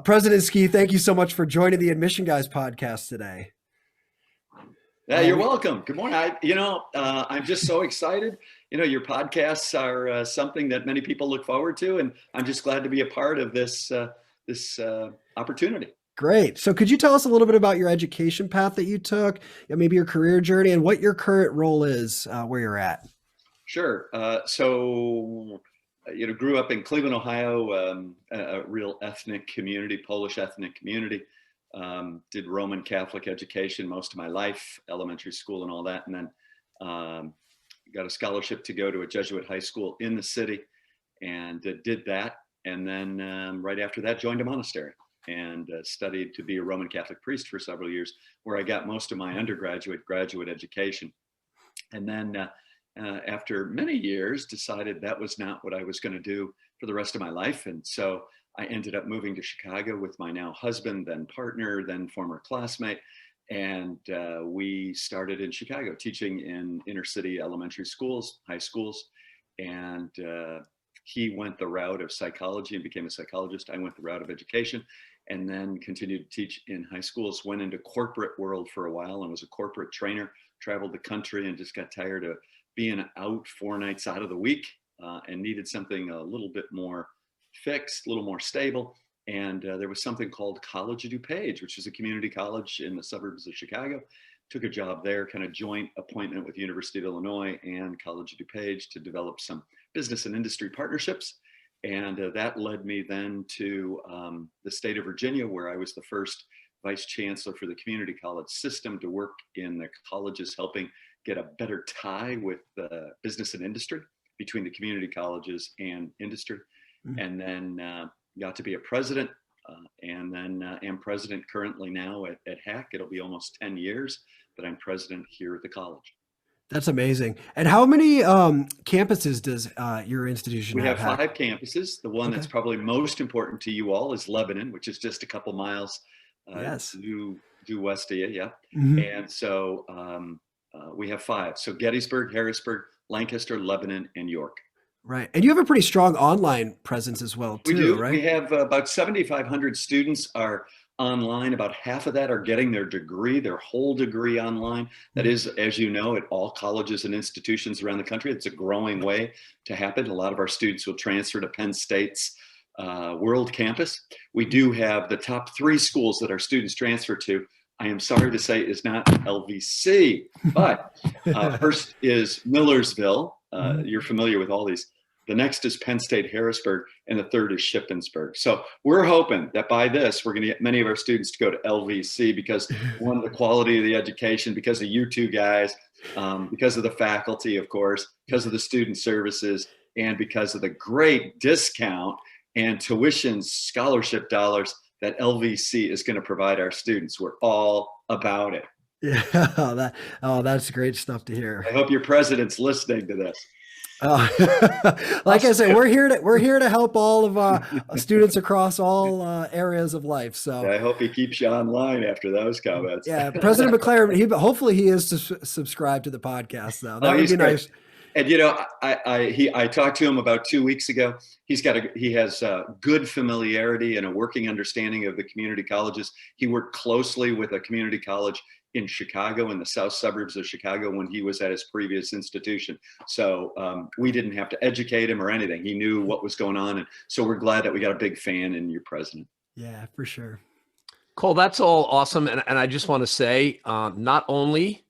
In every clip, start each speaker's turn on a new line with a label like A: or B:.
A: President Ski, thank you so much for joining the Admission Guys podcast today.
B: Yeah, you're welcome. Good morning. I'm just so excited. Your podcasts are something that many people look forward to, and I'm just glad to be a part of this opportunity.
A: Great. So could you tell us a little bit about your education path that you took, maybe your career journey, and what your current role is where you're at?
B: Sure. Grew up in Cleveland, Ohio, a real ethnic community, Polish ethnic community. Did Roman Catholic education most of my life, elementary school and all that. And then got a scholarship to go to a Jesuit high school in the city and did that. And then right after that, joined a monastery and studied to be a Roman Catholic priest for several years, where I got most of my graduate education. And then after many years, decided that was not what I was going to do for the rest of my life. And so I ended up moving to Chicago with my now husband, then partner, then former classmate. And we started in Chicago teaching in inner city elementary schools, high schools. And he went the route of psychology and became a psychologist. I went the route of education and then continued to teach in high schools, went into corporate world for a while and was a corporate trainer, traveled the country and just got tired of being out 4 nights out of the week and needed something a little bit more fixed, a little more stable. And there was something called College of DuPage, which is a community college in the suburbs of Chicago. Took a job there, kind of joint appointment with University of Illinois and College of DuPage to develop some business and industry partnerships. And that led me then to the state of Virginia, where I was the first vice chancellor for the community college system to work in the colleges, helping get a better tie with business and industry between the community colleges and industry. Mm-hmm. And then got to be a president and then am president currently now at HAC. It'll be almost 10 years that I'm president here at the college.
A: That's amazing. And how many campuses does your institution have?
B: We have 5 campuses. The one that's probably most important to you all is Lebanon, which is just a couple miles due west of you. Yeah. Mm-hmm. And so we have 5. So Gettysburg, Harrisburg, Lancaster, Lebanon, and York.
A: Right. And you have a pretty strong online presence as well, too,
B: we do.
A: Right?
B: We have about 7,500 students are online. About half of that are getting their degree, their whole degree online. That is, as you know, at all colleges and institutions around the country. It's a growing way to happen. A lot of our students will transfer to Penn State's World Campus. We do have the top 3 schools that our students transfer to. I am sorry to say is not LVC, but first is Millersville. You're familiar with all these. The next is Penn State Harrisburg, and the third is Shippensburg. So we're hoping that by this, we're going to get many of our students to go to LVC because one, the quality of the education, because of you two guys, because of the faculty, of course, because of the student services, and because of the great discount and tuition scholarship dollars that LVC is going to provide our students. We're all about it.
A: Yeah, that's great stuff to hear.
B: I hope your president's listening to this.
A: Like I said, we're here to help all of students across all areas of life. So
B: I hope he keeps you online after those comments.
A: Yeah, President McLaren. Hopefully he is subscribed to the podcast, though. That would be nice.
B: And I talked to him about 2 weeks ago. He has good familiarity and a working understanding of the community colleges. He worked closely with a community college in Chicago, in the south suburbs of Chicago, when he was at his previous institution. So we didn't have to educate him or anything. He knew what was going on. And so we're glad that we got a big fan in your president.
A: Yeah, for sure.
C: Cole, that's all awesome. And I just want to say, not only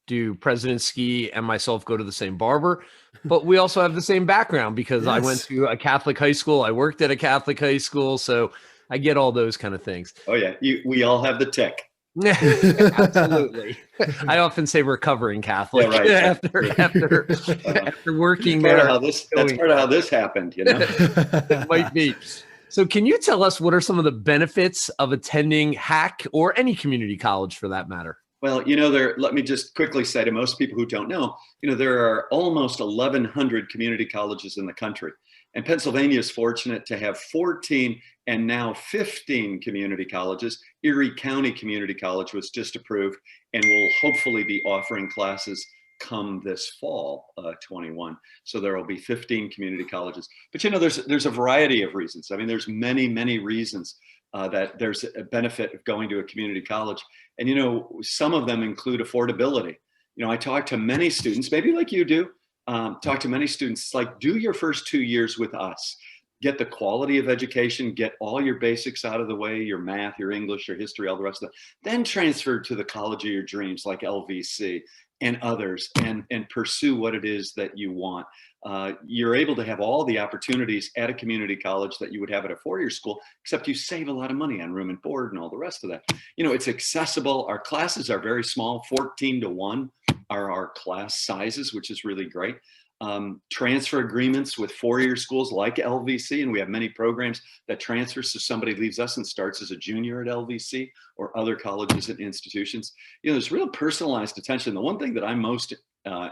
C: do President Ski and myself go to the same barber, but we also have the same background because I went to a Catholic high school. I worked at a Catholic high school. So I get all those kind of things.
B: Oh, yeah. We all have the tick.
C: Absolutely. I often say recovering Catholic after working there.
B: That's part of how this happened,
C: It might be. So can you tell us what are some of the benefits of attending HAC or any community college for that matter?
B: Well, let me just quickly say to most people who don't know, there are almost 1,100 community colleges in the country. And Pennsylvania is fortunate to have 14 and now 15 community colleges. Erie County Community College was just approved and will hopefully be offering classes come this fall, 21. So there will be 15 community colleges. But there's a variety of reasons. I mean, there's many, many reasons that there's a benefit of going to a community college. And, you know, some of them include affordability. You know, I talk to many students, maybe like you do, talk to many students, like, do your first 2 years with us. Get the quality of education, get all your basics out of the way, your math, your English, your history, all the rest of that. Then transfer to the college of your dreams, like LVC and others, and pursue what it is that you want. You're able to have all the opportunities at a community college that you would have at a four-year school, except you save a lot of money on room and board and all the rest of that. You know, it's accessible. Our classes are very small, 14-to-1 are our class sizes, which is really great. Transfer agreements with four-year schools like LVC, and we have many programs that transfer. So somebody leaves us and starts as a junior at LVC or other colleges and institutions. You know, there's real personalized attention. The one thing that I'm most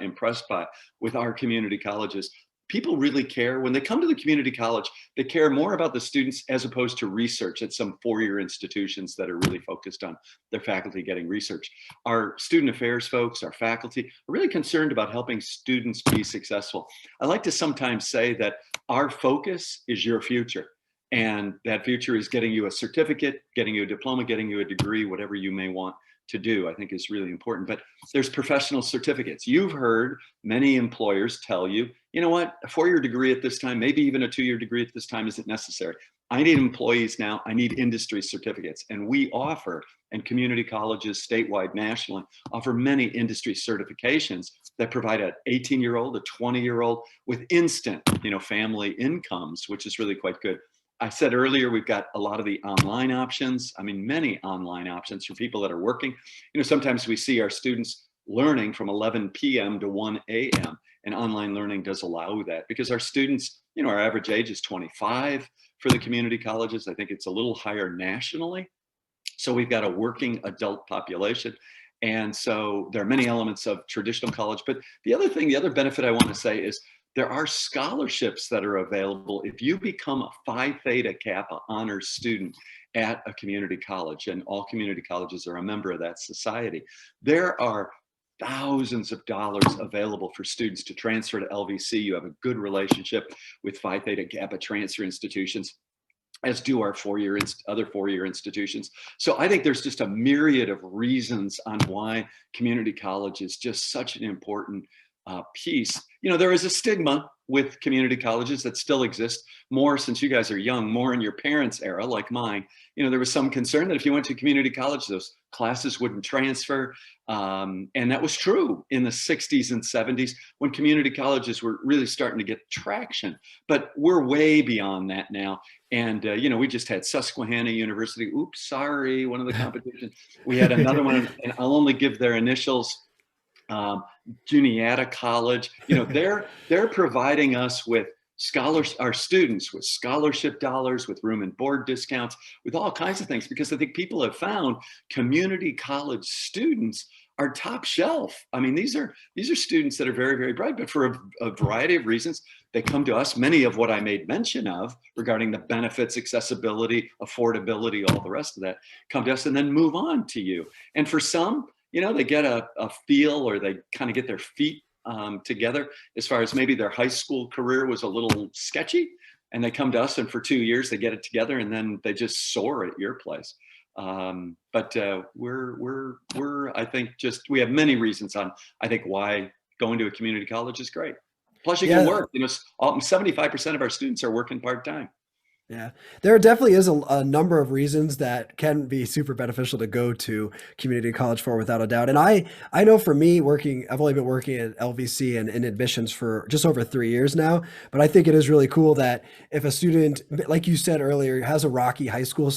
B: impressed by with our community colleges, people really care. When they come to the community college, they care more about the students as opposed to research at some four-year institutions that are really focused on their faculty getting research. Our student affairs folks, our faculty, are really concerned about helping students be successful. I like to sometimes say that our focus is your future. And that future is getting you a certificate, getting you a diploma, getting you a degree, whatever you may want to do, I think is really important. But there's professional certificates. You've heard many employers tell you, you know what, a four-year degree at this time, maybe even a two-year degree at this time isn't necessary. I need employees now. I need industry certificates. And we offer, and community colleges statewide, nationally, offer many industry certifications that provide an 18-year-old, a 20-year-old with instant, you know, family incomes, which is really quite good. I said earlier, we've got a lot of the online options. I mean, many online options for people that are working. You know, sometimes we see our students learning from 11 p.m. to 1 a.m. and online learning does allow that because our students, you know, our average age is 25 for the community colleges. I think it's a little higher nationally. So we've got a working adult population. And so there are many elements of traditional college. But the other thing, the other benefit I want to say is there are scholarships that are available if you become a Phi Theta Kappa honors student at a community college, and all community colleges are a member of that society. There are thousands of dollars available for students to transfer to LVC. You have a good relationship with Phi Theta Kappa transfer institutions, as do our other four-year institutions. So I think there's just a myriad of reasons on why community college is just such an important piece. You know, there is a stigma with community colleges that still exists more since you guys are young, more in your parents' era, like mine. You know, there was some concern that if you went to community college, those classes wouldn't transfer. And that was true in the 60s and 70s when community colleges were really starting to get traction. But we're way beyond that now. And, you know, we just had Susquehanna University. Oops, sorry, one of the competitions. We had another one, and I'll only give their initials. Juniata College, you know, they're providing us with our students with scholarship dollars, with room and board discounts, with all kinds of things, because I think people have found community college students are top shelf. I mean, these are students that are very, very bright, but for a variety of reasons, they come to us. Many of what I made mention of regarding the benefits, accessibility, affordability, all the rest of that, come to us and then move on to you. And for some, you know, they get a feel, or they kind of get their feet together as far as maybe their high school career was a little sketchy, and they come to us, and for 2 years they get it together, and then they just soar at your place. But we're I think we have many reasons on, I think, why going to a community college is great. Plus you can work. You know, 75% of our students are working part-time.
A: Yeah, there definitely is a number of reasons that can be super beneficial to go to community college for, without a doubt. And I know for me, I've only been working at LVC and in admissions for just over 3 years now, but I think it is really cool that if a student, like you said earlier, has a rocky high school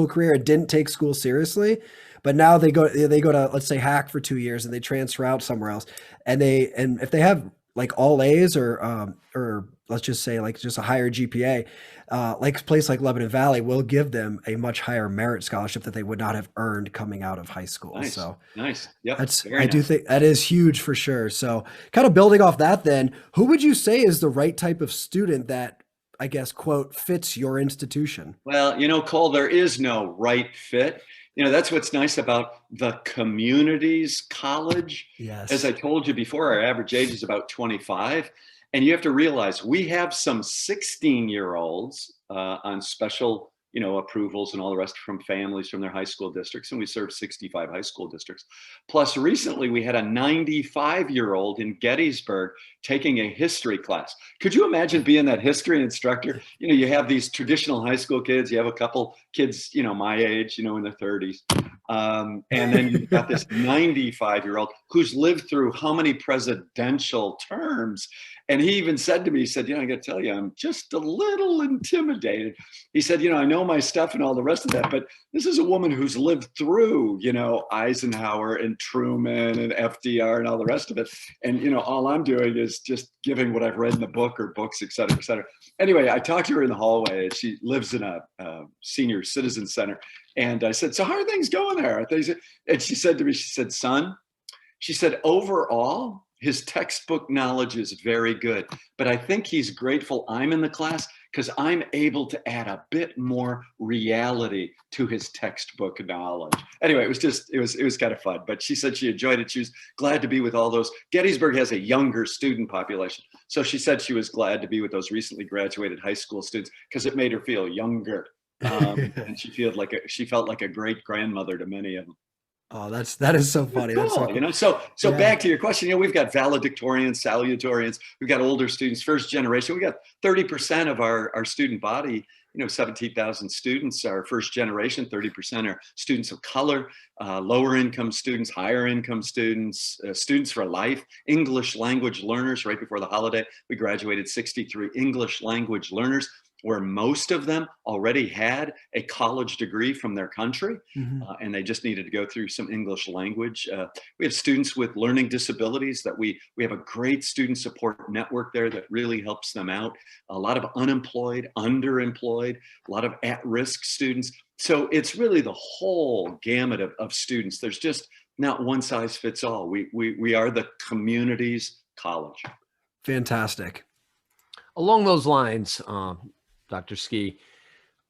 A: career and didn't take school seriously, but now they go to, let's say, Hack for 2 years and they transfer out somewhere else, and if they have like all A's or let's just say like just a higher GPA, like a place like Lebanon Valley will give them a much higher merit scholarship that they would not have earned coming out of high school.
B: Nice.
A: So
B: nice. Yep.
A: I do think that is huge for sure. So kind of building off that, then, who would you say is the right type of student that, I guess, quote, fits your institution?
B: Well, you know, Cole, there is no right fit. You know, that's what's nice about the community's college.
A: Yes.
B: As I told you before, our average age is about 25. And you have to realize we have some 16-year-olds on special, approvals and all the rest from families from their high school districts. And we served 65 high school districts. Plus recently we had a 95-year-old in Gettysburg taking a history class. Could you imagine being that history instructor? You have these traditional high school kids, you have a couple kids, my age, in their 30s. And then you've got this 95-year-old who's lived through how many presidential terms. And he even said to me, he said, I got to tell you, I'm just a little intimidated. He said, I know my stuff and all the rest of that, but this is a woman who's lived through, Eisenhower and Truman and FDR and all the rest of it. And, all I'm doing is just giving what I've read in the book or books, et cetera, et cetera. Anyway, I talked to her in the hallway. She lives in a senior citizen center. And I said, so how are things going there? And she said to me, she said, son, she said, overall, his textbook knowledge is very good, but I think he's grateful I'm in the class because I'm able to add a bit more reality to his textbook knowledge. Anyway, it was kind of fun, but she said she enjoyed it. She was glad to be with all those. Gettysburg has a younger student population. So she said she was glad to be with those recently graduated high school students because it made her feel younger. And she felt like a great grandmother to many of them.
A: Oh, that is so funny. That's so cool.
B: So yeah. Back to your question, we've got valedictorians, salutatorians, we've got older students, first generation. We got 30% of our student body, 17,000 students are first generation, 30% are students of color, lower income students, higher income students, students for life, English language learners. Right before the holiday, we graduated 63 English language learners, where most of them already had a college degree from their country, and they just needed to go through some English language. We have students with learning disabilities that we have a great student support network there that really helps them out. A lot of unemployed, underemployed, a lot of at-risk students. So it's really the whole gamut of students. There's just not one size fits all. We are the community's college.
A: Fantastic.
C: Along those lines, Dr. Ski,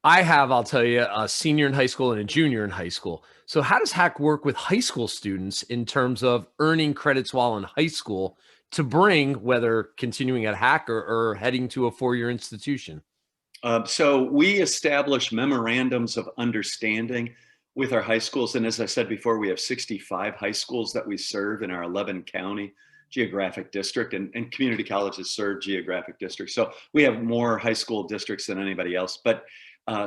C: I'll tell you, a senior in high school and a junior in high school. So how does HACC work with high school students in terms of earning credits while in high school to bring, whether continuing at HACC or heading to a four-year institution?
B: So we establish memorandums of understanding with our high schools. And as I said before, we have 65 high schools that we serve in our 11 county geographic district, and community colleges serve geographic districts. So we have more high school districts than anybody else. But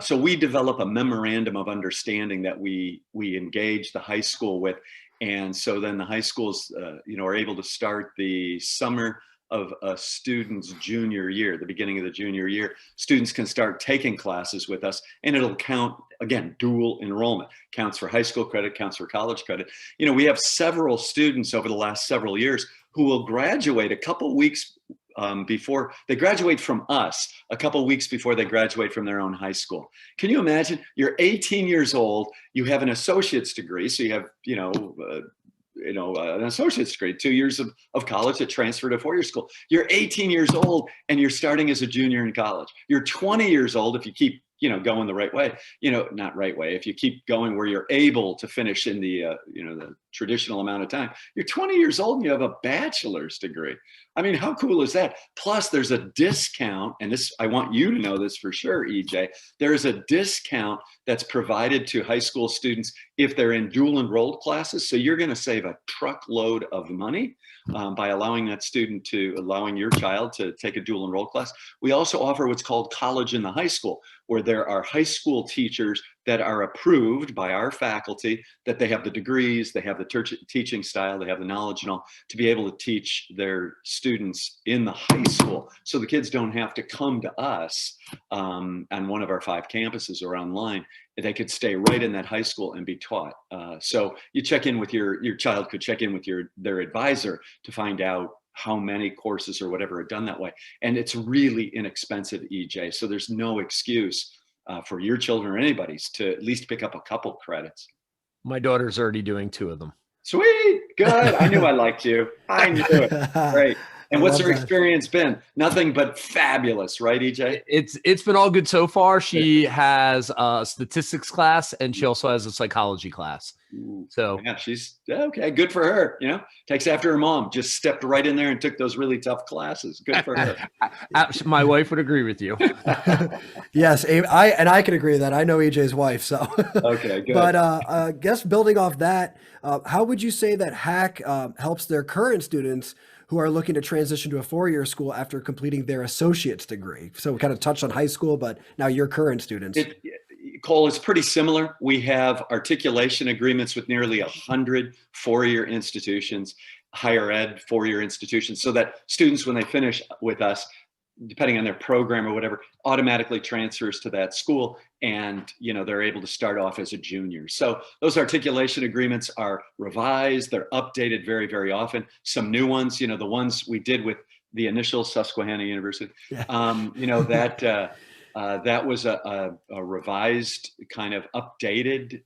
B: so we develop a memorandum of understanding that we engage the high school with. And so then the high schools, are able to start the summer of a student's junior year, the beginning of the junior year. Students can start taking classes with us, and it'll count, again, dual enrollment. Counts for high school credit, counts for college credit. We have several students over the last several years who will graduate a couple weeks before they graduate from us, a couple weeks before they graduate from their own high school. Can you imagine? You're 18 years old, you have an associate's degree, so you have, an associate's degree, 2 years of college that transfer to four-year school. You're 18 years old and you're starting as a junior in college. You're 20 years old if you keep going the right way, not right way. If you keep going where you're able to finish in the, the traditional amount of time, you're 20 years old and you have a bachelor's degree. I mean, how cool is that? Plus there's a discount, and this, I want you to know this for sure, EJ, there's a discount that's provided to high school students if they're in dual enrolled classes. So you're going to save a truckload of money by allowing your child to take a dual enrolled class. We also offer what's called college in the high school, where there are high school teachers that are approved by our faculty, that they have the degrees, they have the teaching style, they have the knowledge and all, to be able to teach their students in the high school. So the kids don't have to come to us on one of our 5 campuses or online. They could stay right in that high school and be taught. So you check in with your child could check in with their advisor to find out how many courses or whatever are done that way. And it's really inexpensive, EJ. So there's no excuse for your children or anybody's to at least pick up a couple credits.
C: My daughter's already doing 2 of them.
B: Sweet, good. I knew I liked you. I knew it. Great.
A: I
B: And what's
A: love
B: her
A: that.
B: experience been? Nothing but fabulous, right, EJ?
C: It's been all good so far. She has a statistics class and she also has a psychology class.
B: Ooh,
C: So
B: yeah, she's okay. Good for her. Takes after her mom. Just stepped right in there and took those really tough classes. Good for her.
C: my wife would agree with you.
A: Yes, I can agree with that. I know EJ's wife, so.
B: Okay, good.
A: But I guess building off that, how would you say that Hack helps their current students who are looking to transition to a four-year school after completing their associate's degree? So we kind of touched on high school, but now your current students.
B: Cole, it's pretty similar. We have articulation agreements with nearly 100 four-year institutions, higher ed four-year institutions, so that students, when they finish with us, depending on their program or whatever, automatically transfers to that school, and they're able to start off as a junior. So those articulation agreements are revised, they're updated very, very often. Some new ones, the ones we did with the initial Susquehanna University,
A: Yeah.
B: that was a revised kind of updated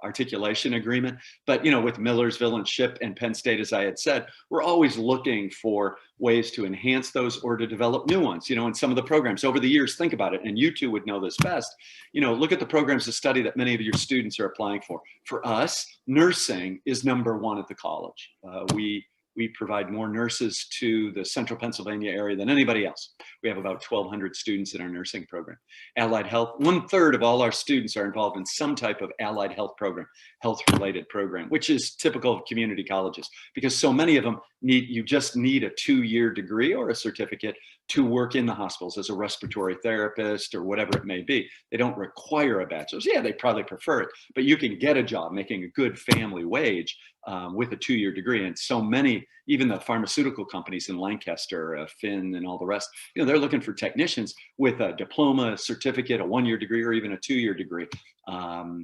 B: articulation agreement. But with Millersville and SHIP and Penn State, as I had said, we're always looking for ways to enhance those or to develop new ones. In some of the programs over the years, think about it, and you two would know this best. Look at the programs of study that many of your students are applying for. For us, nursing is number one at the college. We provide more nurses to the central Pennsylvania area than anybody else. We have about 1,200 students in our nursing program. Allied health, 1/3 of all our students are involved in some type of allied health program, health-related program, which is typical of community colleges, because so many of them you just need a 2-year degree or a certificate to work in the hospitals as a respiratory therapist or whatever it may be. They don't require a bachelor's. Yeah, they probably prefer it, but you can get a job making a good family wage with a 2-year degree. And so many, even the pharmaceutical companies in Lancaster, Finn and all the rest, they're looking for technicians with a diploma, a certificate, a 1-year degree, or even a 2-year degree.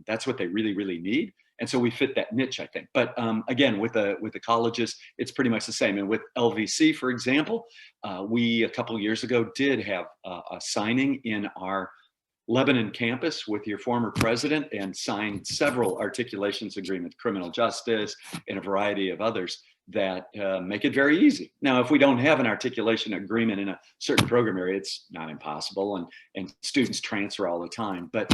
B: That's what they really, really need. And so we fit that niche, I think. But again, with the colleges, it's pretty much the same. And with LVC, for example, we a couple of years ago did have a signing in our Lebanon campus with your former president and signed several articulations agreements, criminal justice, and a variety of others that make it very easy. Now, if we don't have an articulation agreement in a certain program area, it's not impossible, and students transfer all the time. But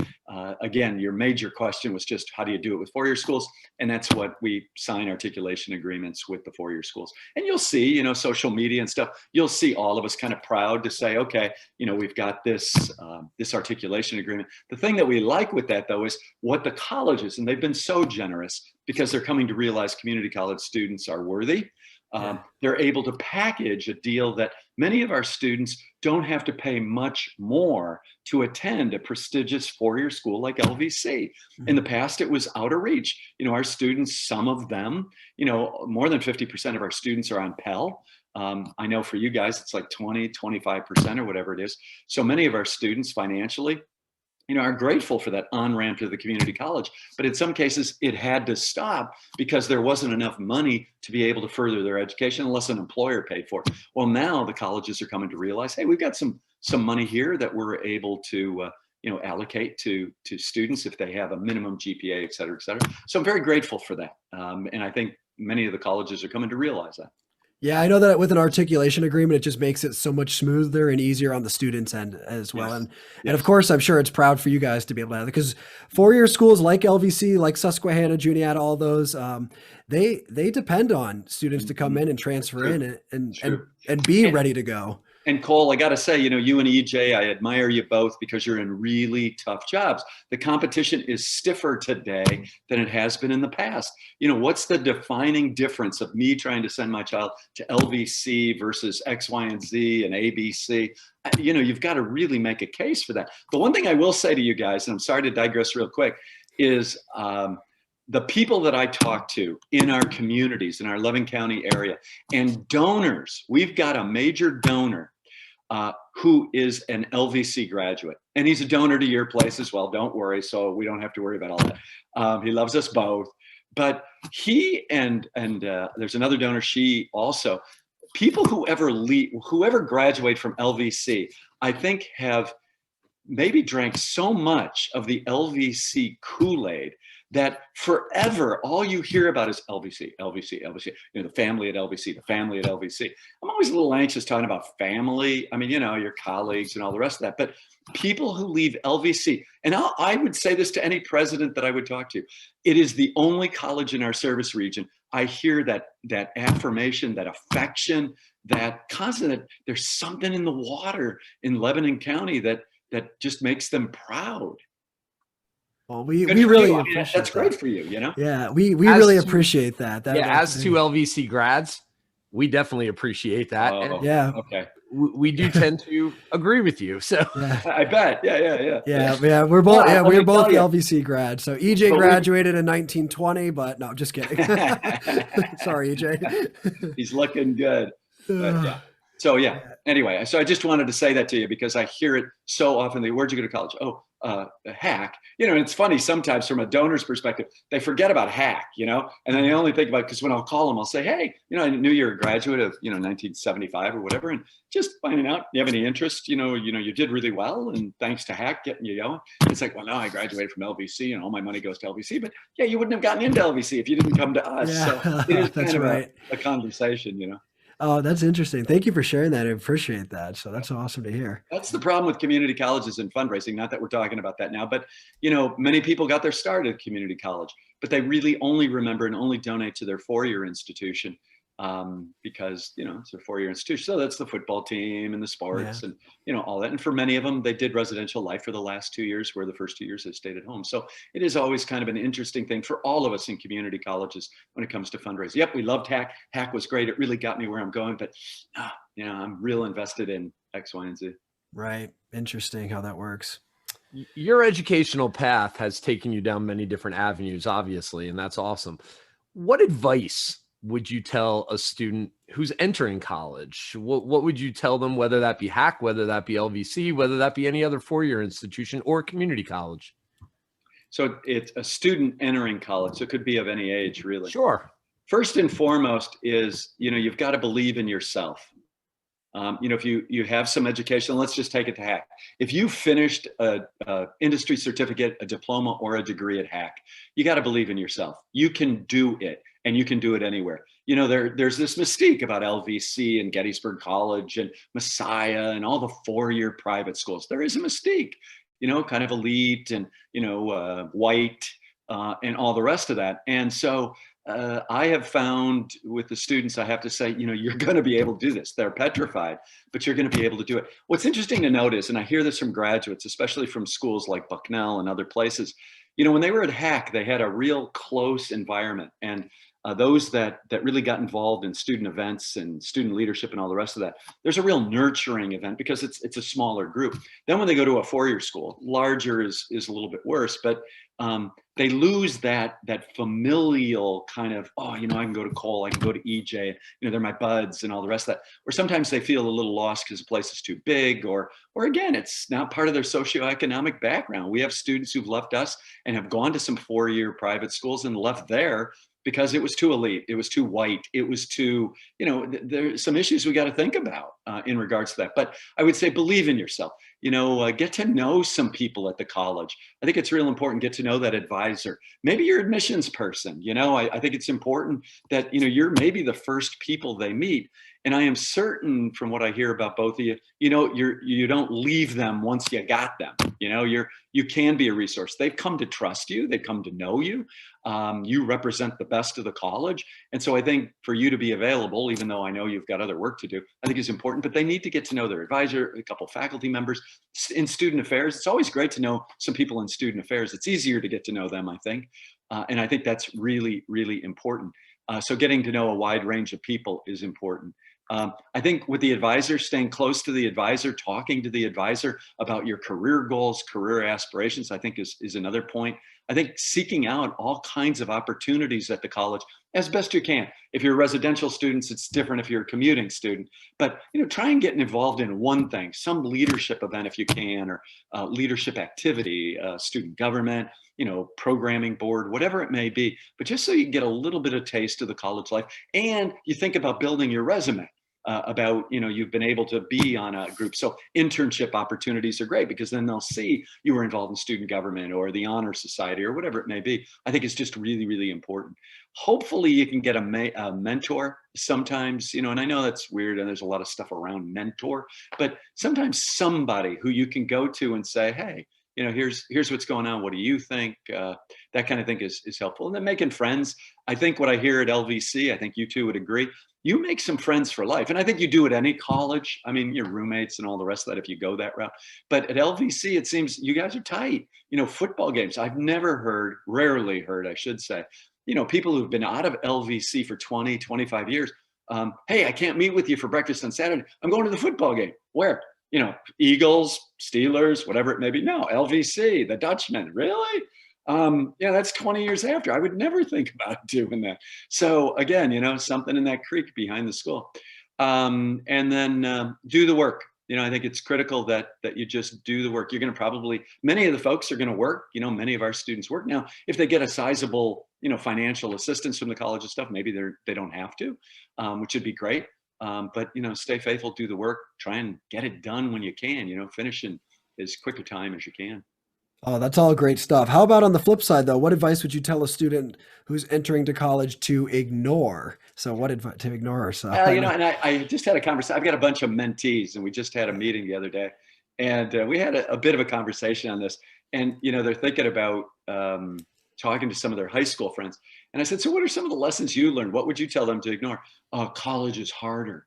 B: again, your major question was just how do you do it with four-year schools? And that's what we sign articulation agreements with the four-year schools. And you'll see, social media and stuff, you'll see all of us kind of proud to say, okay, we've got this articulation agreement. The thing that we like with that, though, is what the colleges, and they've been so generous because they're coming to realize community college students are worthy. They're able to package a deal that many of our students don't have to pay much more to attend a prestigious four-year school like LVC. In the past, it was out of reach. Our students, some of them, more than 50% of our students are on Pell. I know for you guys, it's like 20, 25% or whatever it is. So many of our students financially, are grateful for that on-ramp to the community college. But in some cases, it had to stop because there wasn't enough money to be able to further their education unless an employer paid for it. Well, now the colleges are coming to realize, hey, we've got some money here that we're able to allocate to students if they have a minimum GPA, et cetera, et cetera. So I'm very grateful for that. And I think many of the colleges are coming to realize that.
A: Yeah, I know that with an articulation agreement, it just makes it so much smoother and easier on the students' end as well.
B: Yes.
A: And of course, I'm sure it's proud for you guys to be able to have it, because four-year schools like LVC, like Susquehanna, Juniata, all those, they depend on students to come in and transfer in and be ready to go.
B: And Cole, I got to say, you and EJ, I admire you both because you're in really tough jobs. The competition is stiffer today than it has been in the past. What's the defining difference of me trying to send my child to LVC versus X, Y, and Z and ABC? You've got to really make a case for that. The one thing I will say to you guys, and I'm sorry to digress real quick, is the people that I talk to in our communities, in our Loving County area, and donors, we've got a major donor who is an LVC graduate. And he's a donor to your place as well. Don't worry. So we don't have to worry about all that. He loves us both. But he and there's another donor, she also, people whoever graduate from LVC, I think have maybe drank so much of the LVC Kool-Aid that forever, all you hear about is LVC, LVC, LVC, the family at LVC, the family at LVC. I'm always a little anxious talking about family. I mean, your colleagues and all the rest of that, but people who leave LVC, and I would say this to any president that I would talk to, it is the only college in our service region. I hear that affirmation, that affection, that constant, that there's something in the water in Lebanon County that just makes them proud.
A: Well, we
B: Good for
A: really
B: you.
A: appreciate
B: That's great
A: that.
B: for you,
A: Yeah, we
C: As
A: really
C: to-
A: appreciate that.
C: As two LVC grads, we definitely appreciate that.
B: Oh,
C: And
A: yeah,
B: okay.
C: we do tend to agree with you. So
A: yeah.
B: I bet.
A: Yeah, we're both
B: Yeah, let
A: we're
B: me
A: both
B: tell you.
A: LVC grads. So EJ
B: But
A: graduated in 1920, but no, just kidding. Sorry, EJ.
B: He's looking good. But yeah. So yeah. Anyway, so I just wanted to say that to you because I hear it so often. Where'd you go to college? Oh, hack. And it's funny sometimes from a donor's perspective, they forget about hack, and then they only think about, because when I'll call them, I'll say, hey, I knew you're a graduate of, 1975 or whatever, and just finding out, you have any interest, you did really well, and thanks to hack getting you going. It's like, well, no, I graduated from LVC, and all my money goes to LVC, but yeah, you wouldn't have gotten into LVC if you didn't come to us.
A: Yeah,
B: so it is
A: that's
B: kind
A: right.
B: of a conversation,
A: Oh, that's interesting. Thank you for sharing that. I appreciate that. So that's awesome to hear.
B: That's the problem with community colleges and fundraising. Not that we're talking about that now, but many people got their start at community college, but they really only remember and only donate to their four-year institution because it's a four-year institution. So that's the football team and the sports and all that. And for many of them, they did residential life for the last 2 years, where the first 2 years they stayed at home. So it is always kind of an interesting thing for all of us in community colleges when it comes to fundraising. Yep, we loved hack. Hack was great. It really got me where I'm going, but I'm real invested in X, Y, and Z.
A: Right. Interesting how that works.
C: Your educational path has taken you down many different avenues, obviously, and that's awesome. What advice would you tell a student who's entering college? What would you tell them, whether that be hack, whether that be LVC, whether that be any other four-year institution or community college?
B: So it's a student entering college. So it could be of any age, really.
C: Sure.
B: First and foremost is, you've got to believe in yourself. If you have some education, let's just take it to hack. If you finished a industry certificate, a diploma, or a degree at hack, you got to believe in yourself. You can do it, and you can do it anywhere. There's this mystique about LVC and Gettysburg College and Messiah and all the four-year private schools. There is a mystique, kind of elite and, white and all the rest of that. And so I have found with the students, I have to say, you're going to be able to do this. They're petrified, but you're going to be able to do it. What's interesting to notice, and I hear this from graduates, especially from schools like Bucknell and other places, when they were at Hack, they had a real close environment. And those that really got involved in student events and student leadership and all the rest of that, there's a real nurturing event because it's a smaller group. Then when they go to a four-year school, larger is a little bit worse, but they lose that familial kind of, I can go to Cole, I can go to EJ, they're my buds and all the rest of that. Or sometimes they feel a little lost because the place is too big, or again, it's not part of their socioeconomic background. We have students who've left us and have gone to some four-year private schools and left there because it was too elite, it was too white, it was too, there's some issues we got to think about in regards to that. But I would say believe in yourself. Get to know some people at the college. I think it's real important, get to know that advisor, maybe your admissions person. I think it's important that, you're maybe the first people they meet. And I am certain from what I hear about both of you, you don't leave them once you got them. You can be a resource. They've come to trust you. They've come to know you. You represent the best of the college. And so I think for you to be available, even though I know you've got other work to do, I think is important, but they need to get to know their advisor, a couple faculty members. In student affairs, it's always great to know some people in student affairs. It's easier to get to know them, I think. And I think that's really, really important. So getting to know a wide range of people is important. I think with the advisor, staying close to the advisor, talking to the advisor about your career goals, career aspirations, I think is another point. I think seeking out all kinds of opportunities at the college as best you can. If you're residential students, it's different if you're a commuting student, but try and get involved in one thing, some leadership event if you can, or leadership activity, student government, programming board, whatever it may be, but just so you get a little bit of taste of the college life and you think about building your resume. about, you've been able to be on a group. So internship opportunities are great because then they'll see you were involved in student government or the honor society or whatever it may be. I think it's just really, really important. Hopefully you can get a mentor sometimes, and I know that's weird and there's a lot of stuff around mentor, but sometimes somebody who you can go to and say, hey, here's what's going on. What do you think? That kind of thing is helpful. And then making friends. I think what I hear at LVC, I think you two would agree, you make some friends for life. And I think you do at any college. I mean, your roommates and all the rest of that if you go that route. But at LVC, it seems you guys are tight. Football games. I've rarely heard, I should say, people who've been out of LVC for 20, 25 years. Hey, I can't meet with you for breakfast on Saturday. I'm going to the football game. Where? Eagles, Steelers, whatever it may be. No, LVC, the Dutchman. Really? Yeah, that's 20 years after. I would never think about doing that. So again, something in that creek behind the school. And then do the work. I think it's critical that you just do the work. You're going to many of the folks are going to work. Many of our students work. Now, if they get a sizable, financial assistance from the college and stuff, maybe they don't have to, which would be great. But stay faithful, do the work, try and get it done when you can, finish in as quick a time as you can.
A: Oh, that's all great stuff. How about on the flip side, though? What advice would you tell a student who's entering to college to ignore? So what advice to ignore? So,
B: and I just had a conversation. I've got a bunch of mentees, and we just had a meeting the other day, and we had a bit of a conversation on this. And they're thinking about talking to some of their high school friends. And I said, so what are some of the lessons you learned? What would you tell them to ignore? Oh, college is harder.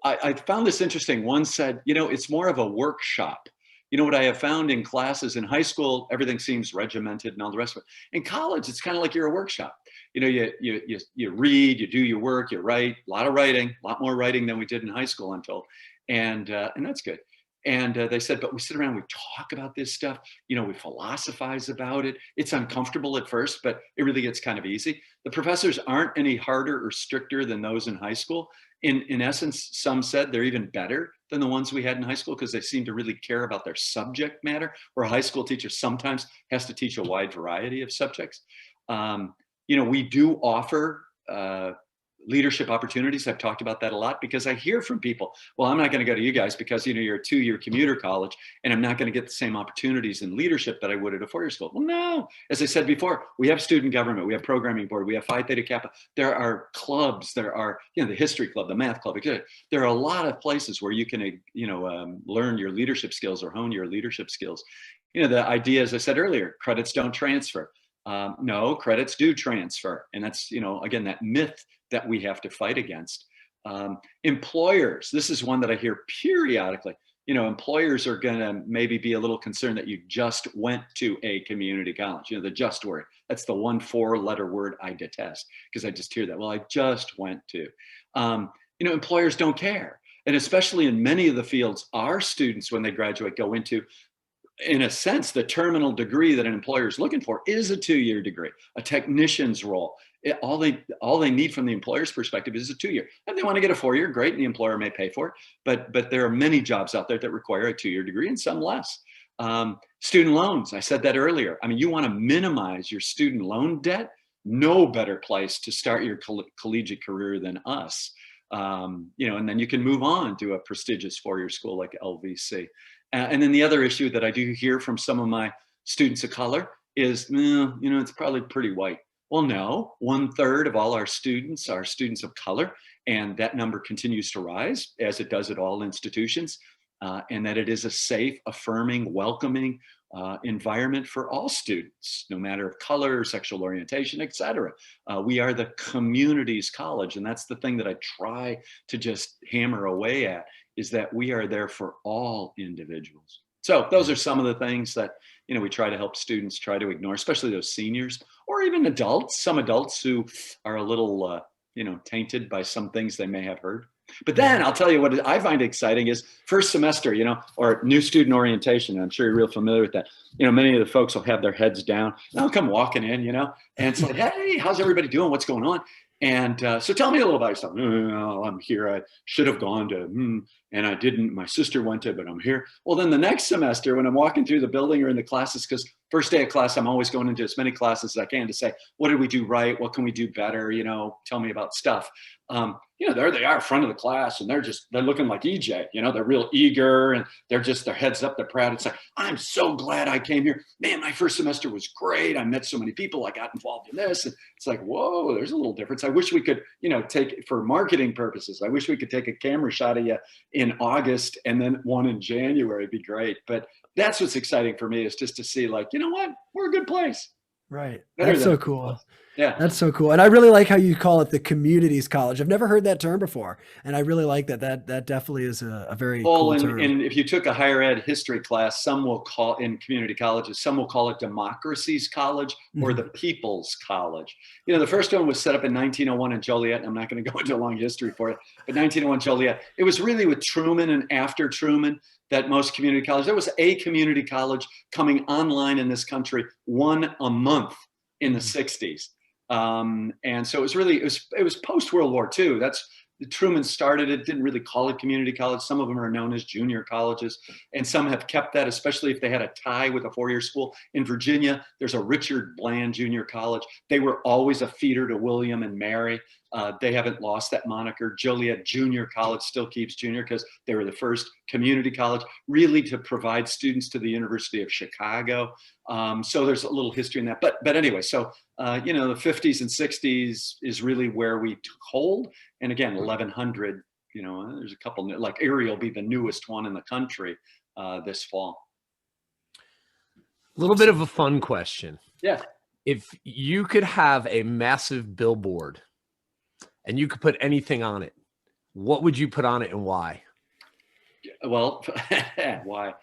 B: I found this interesting. One said, it's more of a workshop. What I have found in classes in high school, everything seems regimented and all the rest of it. In college, it's kind of like you're a workshop. You read, you do your work, you write, a lot of writing, a lot more writing than we did in high school, I'm told. And that's good. And they said, but we sit around, we talk about this stuff, we philosophize about it. It's uncomfortable at first, but it really gets kind of easy. The professors aren't any harder or stricter than those in high school. In essence, some said they're even better than the ones we had in high school because they seem to really care about their subject matter, where a high school teacher sometimes has to teach a wide variety of subjects. We do offer leadership opportunities. I've talked about that a lot because I hear from people, well, I'm not going to go to you guys because, you're a 2-year commuter college and I'm not going to get the same opportunities in leadership that I would at a 4-year school. Well, no, as I said before, we have student government, we have programming board, we have Phi Theta Kappa. There are clubs, there are, the history club, the math club. There are a lot of places where you can, learn your leadership skills or hone your leadership skills. The idea, as I said earlier, credits don't transfer. No, credits do transfer. And that's, again, that myth that we have to fight against. Employers, this is one that I hear periodically. Employers are going to maybe be a little concerned that you just went to a community college. The just word. That's the 1 4-letter word I detest because I just hear that. Well, I just went to. Employers don't care. And especially in many of the fields, our students, when they graduate, go into, in a sense, the terminal degree that an employer is looking for is a 2-year degree, a technician's role. All they need from the employer's perspective is a 2-year. If they want to get a 4-year, great, and the employer may pay for it. But there are many jobs out there that require a 2-year degree and some less. Student loans, I said that earlier. I mean, you want to minimize your student loan debt. No better place to start your collegiate career than us. And then you can move on to a prestigious 4-year school like LVC. And then the other issue that I do hear from some of my students of color is, it's probably pretty white. Well, no, 1/3 of all our students are students of color, and that number continues to rise as it does at all institutions, and that it is a safe, affirming, welcoming environment for all students, no matter of color, sexual orientation, etc. We are the community's college, and that's the thing that I try to just hammer away at, is that we are there for all individuals. So those are some of the things that we try to help students try to ignore, especially those seniors or even adults, some adults who are a little tainted by some things they may have heard. But then I'll tell you what I find exciting is first semester, or new student orientation. I'm sure you're real familiar with that. Many of the folks will have their heads down. They'll come walking in, and it's like, hey, how's everybody doing? What's going on? And so tell me a little about yourself. Oh, I'm here. I should have gone to, and I didn't, my sister went to, but I'm here. Well, then the next semester when I'm walking through the building or in the classes, because first day of class, I'm always going into as many classes as I can to say, what did we do right? What can we do better? You know, tell me about stuff. You know, there they are, front of the class, and they're looking like EJ, you know, they're real eager, and they're just, their heads up, they're proud. It's like, I'm so glad I came here. Man, my first semester was great. I met so many people. I got involved in this. And it's like, whoa, there's a little difference. I wish we could, you know, take, for marketing purposes, I wish we could take a camera shot of you in August and then one in January. It'd be great. But that's what's exciting for me, is just to see, like, you know what, we're a good place.
A: Right.
B: Better
A: That's
B: than
A: so
B: it
A: cool.
B: was. Yeah.
A: That's so cool. And I really like how you call it the communities college. I've never heard that term before. And I really like that. That definitely is a very cool term.
B: And if you took a higher ed history class, some will call, in community colleges, some will call it democracy's college or the people's college. You know, the first one was set up in 1901 in Joliet. And I'm not going to go into a long history for it, but 1901 Joliet. It was really with Truman and after Truman that most community colleges, there was a community college coming online in this country, one a month in the 60s. And so it was really, it was post World War II. That's, Truman started it, didn't really call it community college. Some of them are known as junior colleges, and some have kept that, especially if they had a tie with a four-year school. In Virginia, there's a Richard Bland Junior College. They were always a feeder to William and Mary. They haven't lost that moniker. Joliet Junior College still keeps junior because they were the first community college really to provide students to the University of Chicago. So there's a little history in that. But anyway, so, you know, the 50s and 60s is really where we took hold. And again, 1100, you know, there's a couple, like Erie will be the newest one in the country this fall.
C: A little bit of a fun question.
B: Yeah.
C: If you could have a massive billboard and you could put anything on it, what would you put on it and why?
B: Well, why?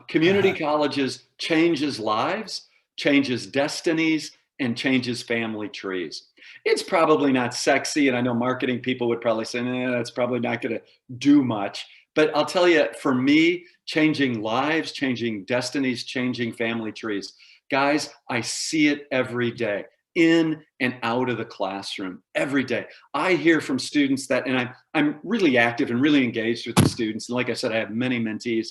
B: Community colleges changes lives, changes destinies, and changes family trees. It's probably not sexy, and I know marketing people would probably say, that's probably not going to do much. But I'll tell you, for me, changing lives, changing destinies, changing family trees. Guys, I see it every day, in and out of the classroom, every day. I hear from students that, and I'm really active and really engaged with the students. And like I said, I have many mentees.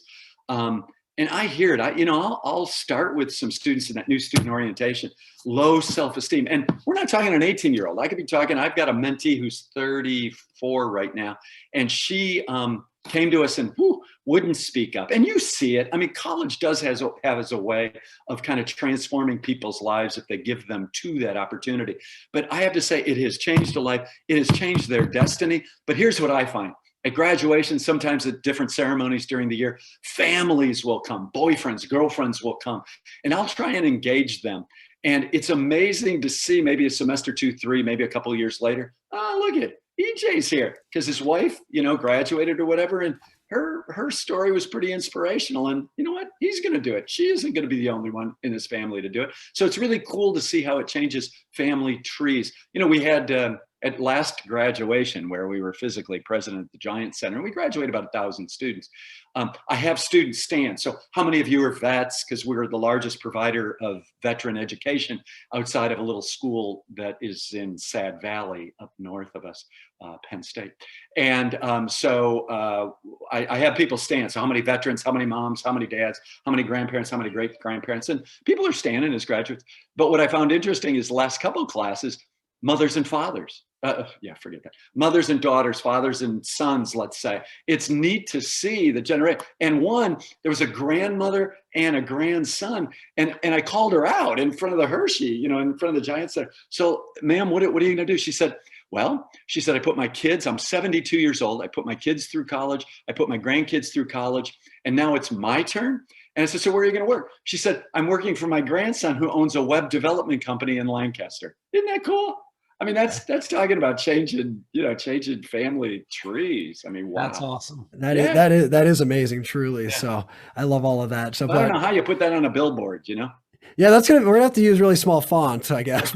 B: And I hear it. I'll start with some students in that new student orientation, low self-esteem. And we're not talking an 18-year-old. I could be talking, I've got a mentee who's 34 right now. And she came to us and wouldn't speak up. And you see it. I mean, college does have as a way of kind of transforming people's lives if they give them to that opportunity. But I have to say, it has changed a life. It has changed their destiny. But here's what I find. At graduation, sometimes at different ceremonies during the year, families will come, boyfriends, girlfriends will come, and I'll try and engage them. And it's amazing to see maybe a semester 2, 3, maybe a couple of years later, oh, look at EJ's here, because his wife, you know, graduated or whatever, and her story was pretty inspirational. And you know what? He's going to do it. She isn't going to be the only one in his family to do it. So it's really cool to see how it changes family trees. You know, we had at last graduation where we were physically present at the Giant Center, we graduated about 1,000 students. I have students stand. So how many of you are vets? Because we're the largest provider of veteran education outside of a little school that is in Sad Valley up north of us, Penn State. And so I have people stand. So how many veterans, how many moms, how many dads, how many grandparents, how many great grandparents, and people are standing as graduates. But what I found interesting is the last couple of classes, mothers and fathers. Forget that. Mothers and daughters, fathers and sons, let's say. It's neat to see the generation. And there was a grandmother and a grandson. And I called her out in front of the Hershey, you know, in front of the Giant Center. So, ma'am, what are you going to do? She said, I put my kids, I'm 72 years old. I put my kids through college. I put my grandkids through college. And now it's my turn. And I said, so where are you going to work? She said, I'm working for my grandson who owns a web development company in Lancaster. Isn't that cool? I mean, that's talking about changing family trees. I mean, wow.
C: That's awesome.
A: That is amazing, truly. Yeah. So I love all of that. So
B: I don't know how you put that on a billboard, you know?
A: Yeah, we're gonna have to use really small fonts, I guess.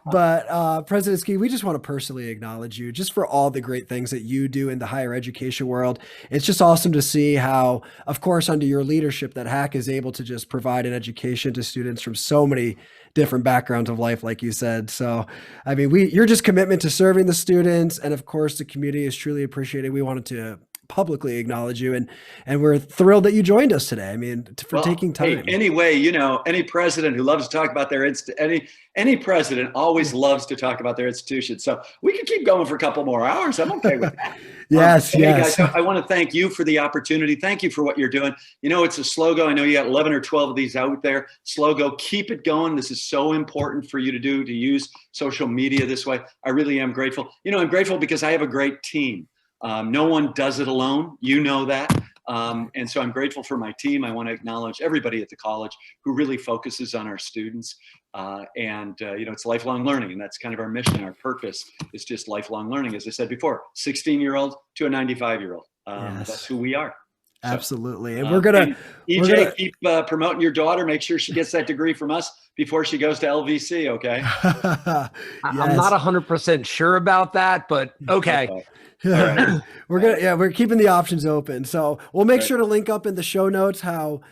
A: But President Ski, we just want to personally acknowledge you just for all the great things that you do in the higher education world. It's just awesome to see how, of course, under your leadership, that Hack is able to just provide an education to students from so many different backgrounds of life, like you said. So, I mean, your just commitment to serving the students, and of course, the community is truly appreciated. We wanted to publicly acknowledge you, and we're thrilled that you joined us today. I mean, for taking time.
B: Hey, anyway, you know, any president who loves to talk about their any president always loves to talk about their institution. So we could keep going for a couple more hours. I'm okay with that.
A: Yes,
B: hey
A: yes.
B: Guys, I want to thank you for the opportunity. Thank you for what you're doing. You know, it's a slogan. I know you got 11 or 12 of these out there. Slogan, keep it going. This is so important for you to do, to use social media this way. I really am grateful. You know, I'm grateful because I have a great team. No one does it alone. You know that. And so I'm grateful for my team. I want to acknowledge everybody at the college who really focuses on our students. You know, it's lifelong learning, and that's kind of our mission. Our purpose is just lifelong learning. As I said before, 16-year-old to a 95-year-old.
A: Yes.
B: That's who we are. So,
A: absolutely. And EJ,
B: keep promoting your daughter. Make sure she gets that degree from us before she goes to LVC. Okay.
A: Yes.
C: I'm not 100% sure about that, but okay.
B: All right.
A: We're keeping the options open. So we'll make sure to link up in the show notes how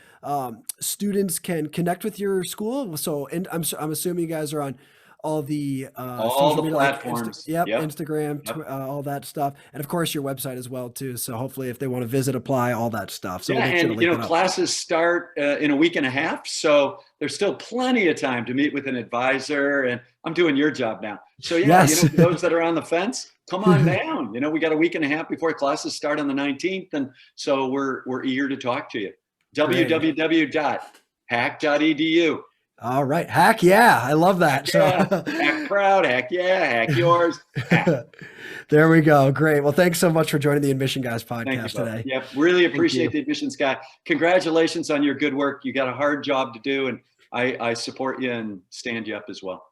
A: students can connect with your school. So, and I'm assuming you guys are on all the
B: platforms.
A: Like Instagram, all that stuff, and of course your website as well too. So hopefully, if they want to visit, apply, all that stuff. So
B: yeah,
A: we'll
B: and you know, classes start in a week and a half, so there's still plenty of time to meet with an advisor. And I'm doing your job now, so yeah,
A: yes.
B: You know, for those that are on the fence, come on down. You know, we got a week and a half before classes start on the 19th, and so we're eager to talk to you. www.hack.edu.
A: All right. Hack. Yeah. I love that.
B: Yeah. Hack proud. Hack. Yeah. Hack yours. Hack.
A: There we go. Great. Well, thanks so much for joining the Admission Guys podcast today.
B: Yep. Really appreciate the Admissions Guy. Congratulations on your good work. You got a hard job to do, and I support you and stand you up as well.